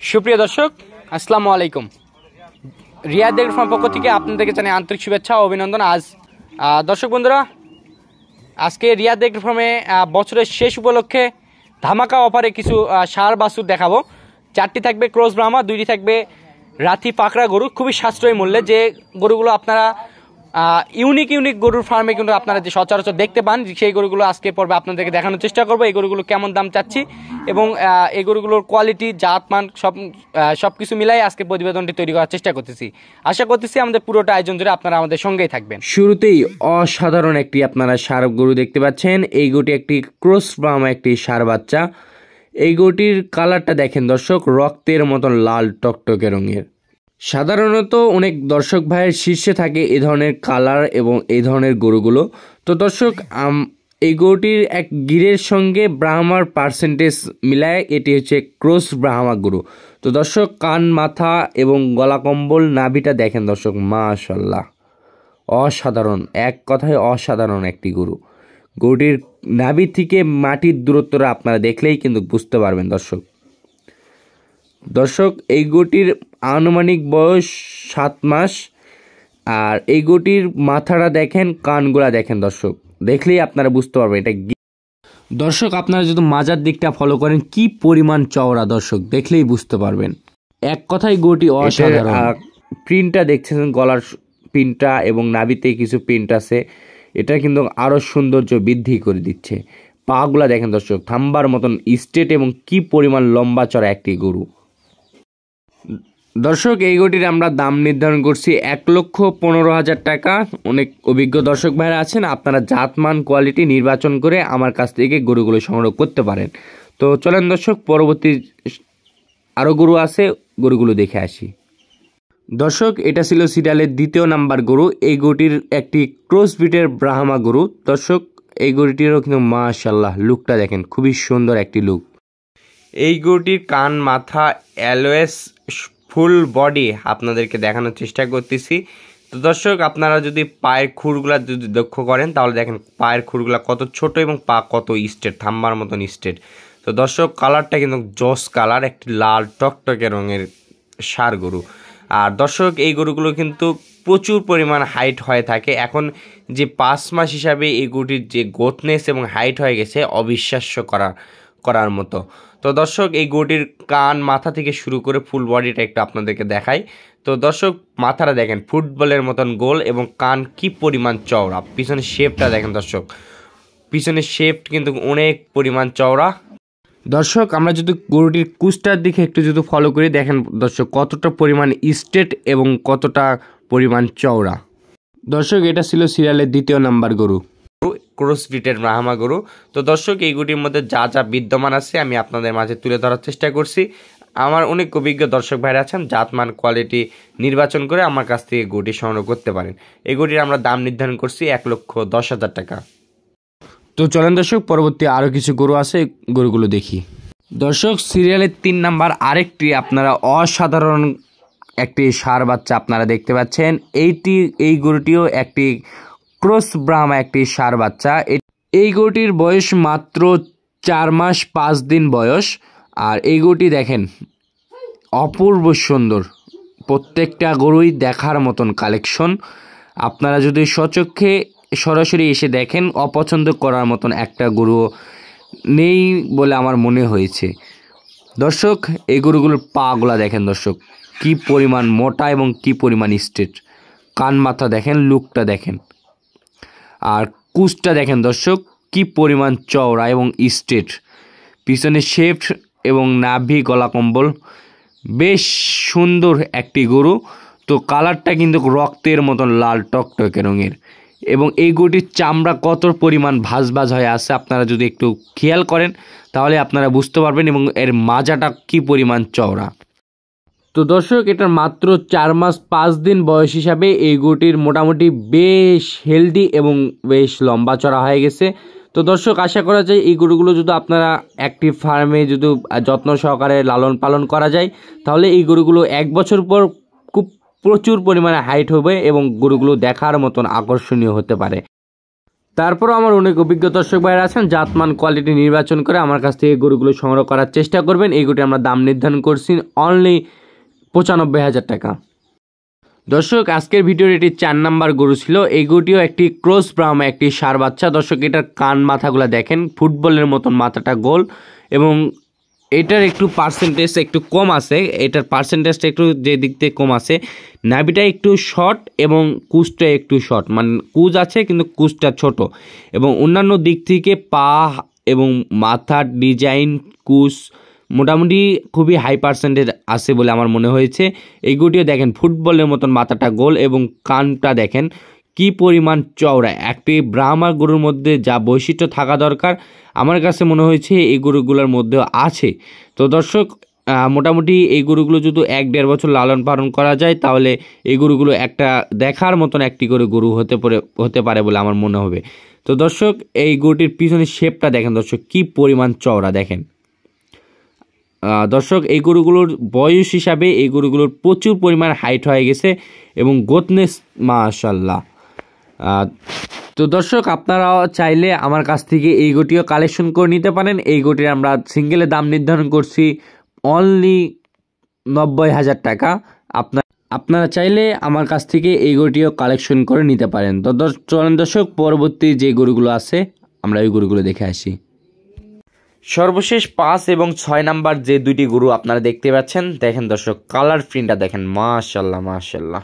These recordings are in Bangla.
সুপ্রিয় দর্শক, আসসালামু আলাইকুম। রিয়াদ ডেইরি ফার্ম পক্ষ থেকে আপনাদেরকে জানাই আন্তরিক শুভেচ্ছা ও অভিনন্দন। দর্শক বন্ধুরা, আজকে রিয়াদ ডেইরি ফার্মে বছরের শেষ উপলক্ষে ধামাকা অফারে কিছু ষাঁড় বাছুর দেখাবো। 4টি থাকবে ক্রস ব্রাহ্মা, 2টি থাকবে রাথি পাকড়া গরু, খুবই সাশ্রয়ী মূল্যে। যে গরুগুলো আপনারা ইউনিক গরুর ফার্মে কিন্তু আপনারা যে সচরাচর দেখতে পান, সেই গরুগুলো আজকে পর্বে আপনাদেরকে দেখানোর চেষ্টা করবো। এই গরুগুলো কেমন দাম চাচ্ছি এবং এই গরুগুলোর কোয়ালিটি, জাতমান সব কিছু মিলাই আজকে প্রতিবেদনটি তৈরি করার চেষ্টা করতেছি। আশা করতেছি আমাদের পুরোটা আয়োজন জুড়ে আপনারা আমাদের সঙ্গেই থাকবেন। শুরুতেই অসাধারণ একটি আপনারা ষাঁড় গরু দেখতে পাচ্ছেন। এই গরুটি একটি ক্রস ব্রাহ্মা, একটি ষাঁড় বাচ্চা। এই গরুটির কালারটা দেখেন দর্শক, রক্তের মতন লাল টকটকে রঙের। সাধারণত অনেক দর্শক ভাইয়ের শীর্ষে থাকে এই ধরনের কালার এবং এই ধরনের গরুগুলো। তো দর্শক, এই গরুটির এক গিরের সঙ্গে ব্রাহ্মার পার্সেন্টেজ মিলায় এটি হচ্ছে ক্রস ব্রাহ্মা গরু। তো দর্শক, কান, মাথা এবং গলা কম্বল, নাভিটা দেখেন দর্শক, মাশাল্লাহ অসাধারণ, এক কথায় অসাধারণ একটি গরু। গরুটির নাভি থেকে মাটির দূরত্বটা আপনারা দেখলেই কিন্তু বুঝতে পারবেন দর্শক। এই গরুটির আনুমানিক বয়স 7 মাস। আর এই গরুটির মাথাটা দেখেন, কানগুলা দেখেন দর্শক, দেখলেই আপনারা বুঝতে পারবেন এটা। দর্শক, আপনারা যদি মাজার দিকটা ফলো করেন, কি পরিমাণ চওড়া দর্শক, দেখলেই বুঝতে পারবেন। এক কথায় গরুটি অসাধারণ। প্রিন্টটা দেখছেন, গলার প্রিন্টটা এবং নাভিতে কিছু প্রিন্ট আছে, এটা কিন্তু আরও সৌন্দর্য বৃদ্ধি করে দিচ্ছে। পাগুলা দেখেন দর্শক, থাম্বার মতন স্ট্রেট এবং কি পরিমাণ লম্বা চড়া একটি গরু। দর্শক, এই গরুটির আমরা দাম নির্ধারণ করছি 1,15,000 টাকা। অনেক অভিজ্ঞ দর্শক ভাইরা আছেন, আপনারা জাতমান কোয়ালিটি নির্বাচন করে আমার কাছ থেকে গরুগুলো সংগ্রহ করতে পারেন। তো চলেন দর্শক, পরবর্তী আরও গরু আছে, গরুগুলো দেখে আসি। দর্শক, এটা ছিল সিরিয়ালের 2য় নাম্বার গরু। এই গরুটির একটি ক্রস ব্রিডের ব্রাহ্মা গরু। দর্শক, এই গরুটিরও কিন্তু মাশাল্লাহ লুকটা দেখেন, খুবই সুন্দর একটি লুক। এই গরুটির কান, মাথা, অ্যালোয়েস, ফুল বডি আপনাদেরকে দেখানোর চেষ্টা করতেছি। তো দর্শক, আপনারা যদি পায়ের খুরগুলা যদি লক্ষ্য করেন, তাহলে দেখেন পায়ের খুরগুলা কত ছোট এবং পা কত স্ট্রেট, থাম্বার মতন স্ট্রেট। তো দর্শক, কালারটা কিন্তু জস কালার, একটি লাল টকটকে রঙের ষাঁড় গরু। আর দর্শক, এই গরুগুলো কিন্তু প্রচুর পরিমাণ হাইট হয়ে থাকে। এখন যে 5 মাস হিসাবে এই গরুটির যে গ্রোথনেস এবং হাইট হয়ে গেছে, অবিশ্বাস্য করার মতো। তো দর্শক, এই গরুটির কান, মাথা থেকে শুরু করে ফুল বডিটা একটু আপনাদেরকে দেখাই। তো দর্শক, মাথাটা দেখেন ফুটবলের মতন গোল এবং কান কি পরিমাণ চওড়া। পিছনের শেপটা দেখেন দর্শক, পিছনের শেপ কিন্তু অনেক পরিমাণ চওড়া। দর্শক, আমরা যদি গরুটির কুচটার দিকে একটু যদি ফলো করি, দেখেন দর্শক কতটা পরিমাণ স্ট্রেট এবং কতটা পরিমাণ চওড়া। দর্শক, এটা ছিল সিরিয়ালের 2য় নাম্বার গরু, ক্রস ব্রিডের ব্রাহ্মা গরু। তো দর্শক, এই গরুটির মধ্যে যা যা বিদ্যমান আছে আমি আপনাদের মাঝে তুলে ধরার চেষ্টা করছি। আমার অনেক অভিজ্ঞ দর্শক ভাইরা আছেন, জাতমান কোয়ালিটি নির্বাচন করে আমার কাছ থেকে গরুটি সংগ্রহ করতে পারেন। এই গরুটির আমরা দাম নির্ধারণ করছি 1,10,000 টাকা। তো চলেন দর্শক, পরবর্তী আরও কিছু গরু আছে, গরুগুলো দেখি। দর্শক, সিরিয়ালের 3 নাম্বার আরেকটি আপনারা অসাধারণ একটি ষাঁড় বাচ্চা আপনারা দেখতে পাচ্ছেন। এই গরুটিও একটি ক্রস ব্রাহ্মা, একটি ষাঁড় বাচ্চা। এই গরুটির বয়স মাত্র 4 মাস 5 দিন বয়স। আর এই গরুটি দেখেন অপূর্ব সুন্দর, প্রত্যেকটা গরুই দেখার মতন কালেকশন। আপনারা যদি সচক্ষে সরাসরি এসে দেখেন, অপছন্দ করার মতন একটা গরু নেই বলে আমার মনে হয়েছে। দর্শক, এই গরুগুলোর পাগুলা দেখেন দর্শক, কি পরিমাণ মোটা এবং কি পরিমাণ স্ট্রেট। কান, মাথা দেখেন, লুকটা দেখেন। আর কুচটা দেখেন দর্শক, কি পরিমাণ চওড়া এবং স্ট্রেট। পিছনে শেপ এবং নাভি, গলা কম্বল, বেশ সুন্দর একটি গরু। তো কালারটা কিন্তু রক্তের মতন লাল টকটকে রঙের। এবং এই গরুটির চামড়া কত পরিমাণ ভাজ হয়ে আছে, আপনারা যদি একটু খেয়াল করেন তাহলে আপনারা বুঝতে পারবেন। এবং এর মাজাটা কি পরিমাণ চওড়া। তো দর্শক, এটার মাত্র 4 মাস 5 দিন বয়স হিসাবে এই গরুটির মোটামুটি বেশ হেলদি এবং বেশ লম্বা চড়া হয়ে গেছে। তো দর্শক, আশা করা যায় এই গরুগুলো যদি আপনারা একটি ফার্মে যদি যত্ন সহকারে লালন পালন করা যায়, তাহলে এই গরুগুলো 1 বছর পর খুব প্রচুর পরিমাণে হাইট হবে এবং গরুগুলো দেখার মতন আকর্ষণীয় হতে পারে। তারপরও আমার অনেক অভিজ্ঞ দর্শক ভাইরা আছেন, জাতমান কোয়ালিটি নির্বাচন করে আমার কাছ থেকে গরুগুলো সংগ্রহ করার চেষ্টা করবেন। এই গরুটি আমরা দাম নির্ধারণ করছি অনলি 95,000 টাকা। দর্শক আজকের ভিডিওর এটি 4 নাম্বার গরু ছিল। এই গরুটিও একটি ক্রস ব্রাহ্মা, একটি ষাঁড় বাচ্চা। দর্শক এটার কান মাথাগুলো দেখেন, ফুটবলের মতন মাথাটা গোল, এবং এটার একটু পার্সেন্টেজ একটু কম আছে, এটার পার্সেন্টেজটা একটু যে দিক থেকে কম আছে। নাভিটা একটু শর্ট এবং কুচটা একটু শর্ট, মানে কুচ আছে কিন্তু কুচটা ছোট, এবং অন্যান্য দিক থেকে পা এবং মাথার ডিজাইন কুচ মোটামুটি খুবই হাই পার্সেন্টেজ আছে বলে আমার মনে হয়েছে। এই গরুটিও দেখেন ফুটবলের মতন মাথাটা গোল এবং কানটা দেখেন কি পরিমাণ চওড়া। একটি ব্রাহ্মা গরুর মধ্যে যা বৈশিষ্ট্য থাকা দরকার আমার কাছে মনে হয়েছে এই গরুগুলোর মধ্যে আছে। তো দর্শক মোটামুটি এই গরুগুলো যদি 1-1.5 বছর লালন পালন করা যায় তাহলে এই গরুগুলো একটা দেখার মতন একটি করে গরু হতে পারে বলে আমার মনে হবে। তো দর্শক এই গরুটির পিছনের শেপটা দেখেন দর্শক কি পরিমাণ চওড়া দেখেন। দর্শক এই গরুগুলোর বয়স হিসাবে এই গরুগুলোর প্রচুর পরিমাণ হাইট হয়ে গেছে এবং গোতনেস মাশাআল্লাহ। তো দর্শক আপনারা চাইলে আমার কাছ থেকে এই গরুটিও কালেকশন করে নিতে পারেন। এই গরুটির আমরা সিঙ্গেলের দাম নির্ধারণ করছি অনলি 90,000 টাকা। আপনারা চাইলে আমার কাছ থেকে এই গরুটিও কালেকশন করে নিতে পারেন। তো চলেন দর্শক পরবর্তী যে গরুগুলো আছে আমরা ওই গরুগুলো দেখে আসি। সর্বশেষ 5 এবং 6 নাম্বার যে দুইটি গরু আপনারা দেখতে পাচ্ছেন, দেখেন দর্শক কালার প্রিন্টটা দেখেন, মাশাআল্লাহ মাশাআল্লাহ।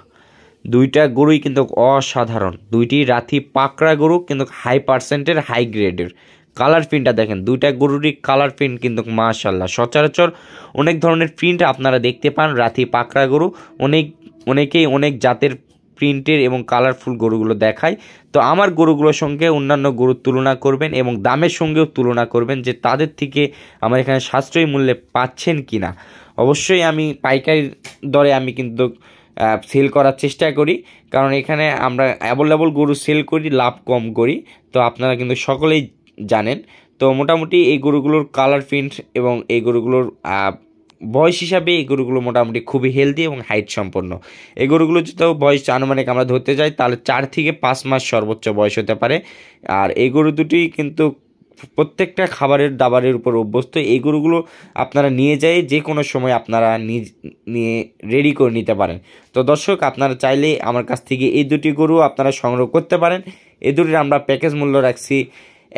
দুইটা গরুই কিন্তু অসাধারণ, দুইটি রাথি পাকড়া গরু কিন্তু হাই পার্সেন্টের হাই গ্রেডের। কালার প্রিন্টটা দেখেন, দুইটা গরুরই কালার প্রিন্ট কিন্তু মাশাআল্লাহ। সচরাচর অনেক ধরনের প্রিন্ট আপনারা দেখতে পান রাথি পাকড়া গরু, অনেকেই অনেক জাতের প্রিন্টের এবং কালারফুল গরুগুলো দেখায়। তো আমার গরুগুলোর সঙ্গে অন্যান্য গরুর তুলনা করবেন এবং দামের সঙ্গেও তুলনা করবেন যে তাদের থেকে আমার এখানে সাশ্রয়ী মূল্যে পাচ্ছেন কি না। অবশ্যই আমি পাইকারি দরে আমি কিন্তু সেল করার চেষ্টা করি, কারণ এখানে আমরা অ্যাভেলেবল গরু সেল করি, লাভ কম করি, তো আপনারা কিন্তু সকলেই জানেন। তো মোটামুটি এই গরুগুলোর কালার প্রিন্ট এবং এই গরুগুলোর বয়স হিসাবে এই গরুগুলো মোটামুটি খুবই হেলদি এবং হাইট সম্পন্ন। এই গরুগুলো যদি বয়স আনুমানিক আমরা ধরতে যাই তাহলে 4 থেকে 5 মাস সর্বোচ্চ বয়স হতে পারে। আর এই গরু দুটি কিন্তু প্রত্যেকটা খাবারের দাবারের উপর অভ্যস্ত। এই গরুগুলো আপনারা নিয়ে যাই যে কোনো সময় আপনারা নিয়ে রেডি করে নিতে পারেন। তো দর্শক আপনারা চাইলে আমার কাছ থেকে এই দুটি গরু আপনারা সংগ্রহ করতে পারেন। এই দুটির আমরা প্যাকেজ মূল্য রাখছি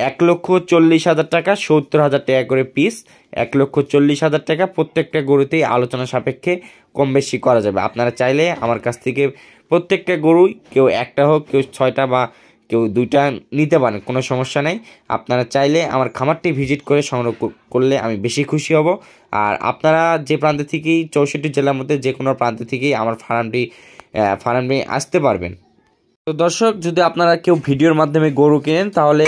1,40,000 টাকা, 70,000 টাকা করে পিস। 1,40,000 টাকা, প্রত্যেকটা গরুতেই আলোচনা সাপেক্ষে কম বেশি করা যাবে। আপনারা চাইলে আমার কাছ থেকে প্রত্যেকটা গরুই কেউ একটা হোক, কেউ 6টা বা কেউ 2টা নিতে পারেন, কোনো সমস্যা নেই। আপনারা চাইলে আমার খামারটি ভিজিট করে সংগ্রহ করলে আমি বেশি খুশি হব। আর আপনারা যে প্রান্ত থেকেই 64 জেলার মধ্যে যে কোনো প্রান্ত থেকেই আমার ফার্মটি আসতে পারবেন। তো দর্শক যদি আপনারা কেউ ভিডিওর মাধ্যমে গরু কেনেন তাহলে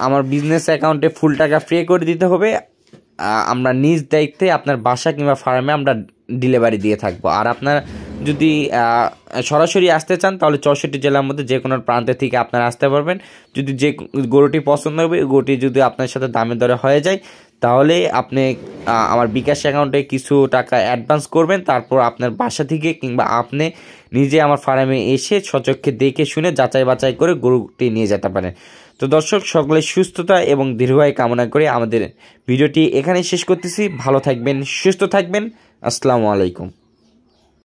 আমার বিজনেস অ্যাকাউন্টে ফুল টাকা পে করে দিতে হবে। আমরা নিজ দায়িত্বে আপনার বাসা কিংবা ফার্মে আমরা ডেলিভারি দিয়ে থাকবো। আর আপনারা যদি সরাসরি আসতে চান তাহলে 64 জেলার মধ্যে যে কোনো প্রান্তে থেকে আপনারা আসতে পারবেন। যদি যে গরুটি পছন্দ হবে, গরুটি যদি আপনার সাথে দামে দরে হয়ে যায় তাহলে আপনি আমার বিকাশ অ্যাকাউন্টে কিছু টাকা অ্যাডভান্স করবেন, তারপর আপনার বাসা থেকে কিংবা আপনি নিজে আমার ফার্মে এসে সচক্ষে দেখে শুনে যাচাই বাছাই করে গরুটি নিয়ে যেতে পারেন। তো দর্শক সকলের সুস্থতা এবং দীর্ঘায়ু কামনা করে আমাদের ভিডিওটি এখানেই শেষ করতেছি। ভালো থাকবেন, সুস্থ থাকবেন। আসসালামু আলাইকুম।